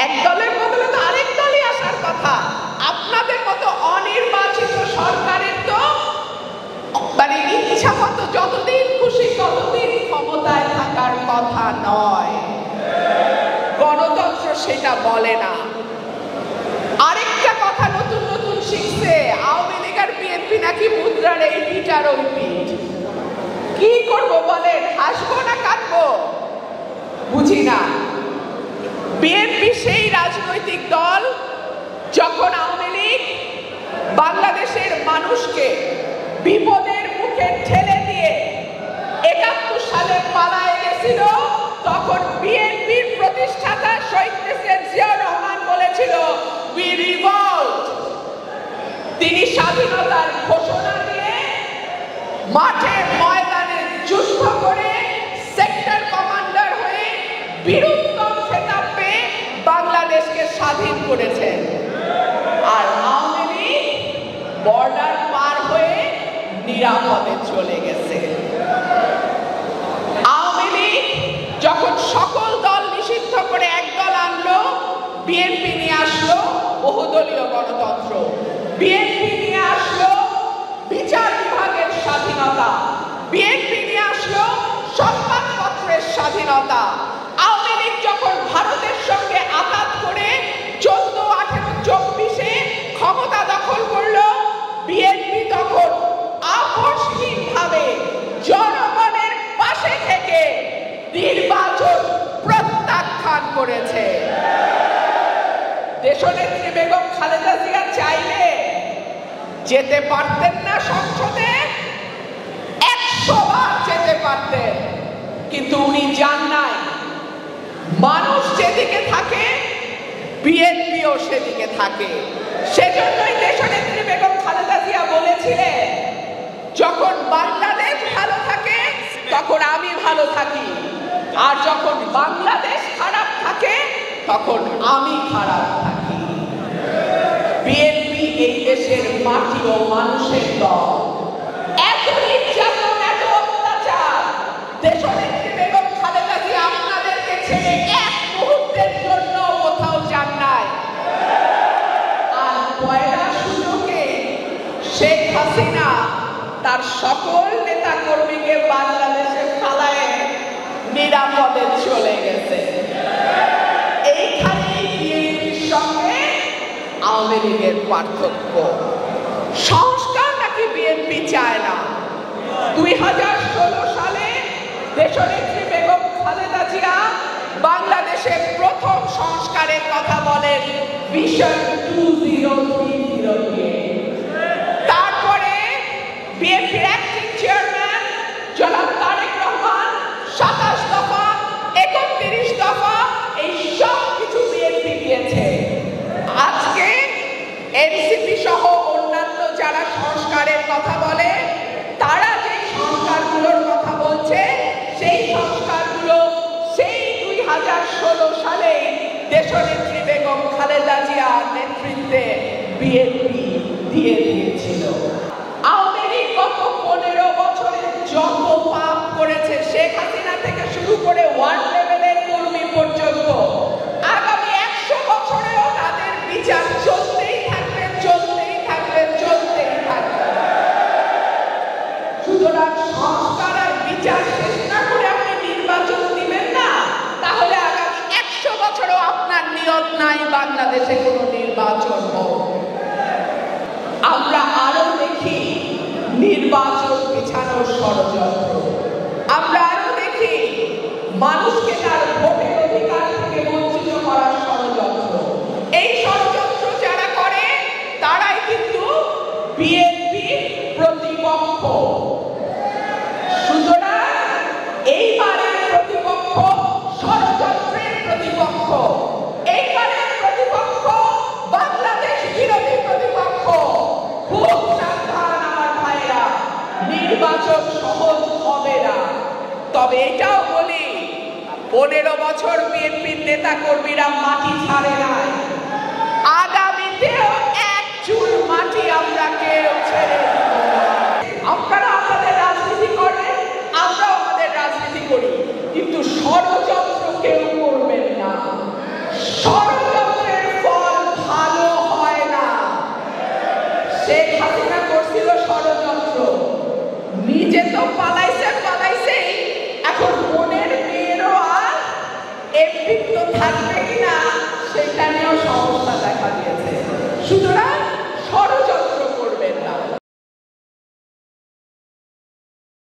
এক দলের বদলে তো আরেক দলই আসার কথা। আপনাদের মতো অনির্বাচিত সরকারের তো মানে ইচ্ছা মতো যতদিন খুশি ততদিন ক্ষমতায় থাকার কথা নয়। গণতন্ত্র সেটা বলে না। আরেকটা কথা নতুন নতুন শিখছে, আওয়ামী লীগ আর বিএনপি নাকি মুদ্রার এই পিঠ আর ওই পিঠ। কি করবো বলেন, হাসবো না কাঁদবো বুঝি না। বিএনপি সেই রাজনৈতিক দল যখন আওয়ামী লীগ বাংলাদেশের মানুষকে বিপদের মুখে ঠেলে দিয়ে ৭১ সালে পালায়ে গেছিল, তখন বিএনপির প্রতিষ্ঠাতা শহীদ প্রেসিডেন্ট জিয়াউর রহমান বলেছিল উই রিভল্ট। তিনি স্বাধীনতার ঘোষণা দিয়ে মাঠে ময়দানে যুদ্ধ করে সেক্টর কমান্ডার হয়ে বীরত্তম খেতাব পেয়ে বাংলাদেশকে স্বাধীন করেছেন। আর আওয়ামী লীগ বর্ডার পার হয়ে নিরাপদে চলে গেছে। আওয়ামী লীগ যখন সকল দল নিষিদ্ধ করে এক দল আনলো, বিএনপি নিয়ে আসলো বহুদলীয় গণতন্ত্র, বিএনপি নিয়ে আসলো বিচার বিভাগের স্বাধীনতা, বিএনপি নিয়ে আসলো সংবাদপত্রের স্বাধীনতা। আওয়ামী লীগ যখন ভারতের সঙ্গে আঘাত করে 14, 18, 24-এ ক্ষমতা দখল করলো, বিএনপি তখন আপোষহীনভাবে জনগণের পাশে থেকে নির্বাচন প্রত্যাখ্যান করেছে। দেশনেত্রী বেগম খালেদা জিয়া চাইলে যেতে পারতেন না সংসদে, 100 বার যেতে পারতেন, কিন্তু উনি যান নাই। মানুষ যেদিকে থাকে বিএনপিও সেদিকে থাকে। সেজন্যই দেশনেত্রী বেগম খালেদা জিয়া বলেছিলেন, যখন বাংলাদেশ ভালো থাকে তখন আমি ভালো থাকি, আর যখন বাংলাদেশ খারাপ থাকে তখন আমি খারাপ থাকি। বিএনপি এই দেশের মাটি ও মানুষের দল। এত নির্যাতন, এত অত্যাচার, দেশনেত্রী বেগম খালেদা জিয়া আপনাদেরকে ছেড়ে এক মুহূর্তের জন্য কোথাও যান নাই। আর পয়লা সুযোগে শেখ হাসিনা তার সকল নেতা কর্মীকে বাংলাদেশে ফালায়ে নিরাপদে চলে গেছে। এইখানেই বিএনপির সঙ্গে আওয়ামী লীগের পার্থক্য। সংস্কার নাকি বিএনপি চায় না। 2016 সালে দেশনেত্রী বেগম খালেদা জিয়া বাংলাদেশে প্রথম সংস্কারের কথা বলেন ভিশন 2030 কে। তারপরে বিএনপির অ্যাক্টিং চেয়ারম্যান জনাব তারেক রহমান 27 দফা, 31 দফা, এই সব কিছু বিএনপি দিয়েছে। আজকে এনসিপি সহ অন্যান্য যারা সংস্কারের কথা বলে, তারা যে সংস্কারগুলোর কথা বলছে, সেই সংস্কারগুলো সেই 2016 সালে দেশনেত্রী বেগম খালেদা জিয়ার নেতৃত্বে বিএনপি দিয়ে দিয়েছিল। আওয়ামী লীগ গত 15 বছরে যত পাপ করেছে, শেখ হাসিনা থেকে শুরু করে ওয়ার্ড লেভেলের কর্মী পর্যন্ত, আগামী 100 বছরেও তাদের বিচার চলতেই থাকবে, চলতেই থাকবে, চলতেই থাকবে। সুতরাং সংস্কার আর বিচার শেষ না করে আপনি নির্বাচন দিবেন না, তাহলে আগামী 100 বছরেও আপনার নিয়ত নাই বাংলাদেশে কোনো নির্বাচন হোক। আমরা আরো দেখি নির্বাচন পিছানোর ষড়যন্ত্র, আমরা আরো দেখি মানুষকে তার ভোটের অধিকার থেকে বঞ্চিত করার ষড়যন্ত্র। এই ষড়যন্ত্র যারা করে তারাই কিন্তু বিএনপির প্রতিপক্ষ। সুতরাং এইবারের প্রতিপক্ষ ষড়যন্ত্রের প্রতিপক্ষ, এইবারের প্রতিপক্ষ বাংলাদেশ বিরোধী প্রতিপক্ষ। খুব সাবধান আমার ভাইরা, নির্বাচন সহজ হবে না। তবে এটাও বলি, 15 বছর বিএনপির নেতা কর্মীরা মাটি ছাড়ে নাই, আগামীতেও এক চুল মাটি আমরা কেউ ছেড়ে দিব না। আপনারা আমাদের রাজনীতি করেন, আমরাও আমাদের রাজনীতি করি, কিন্তু ষড়যন্ত্র কেউ করবেন না। ষড়যন্ত্র করেছিল ষড়যন্ত্র, নিজে তো পালাই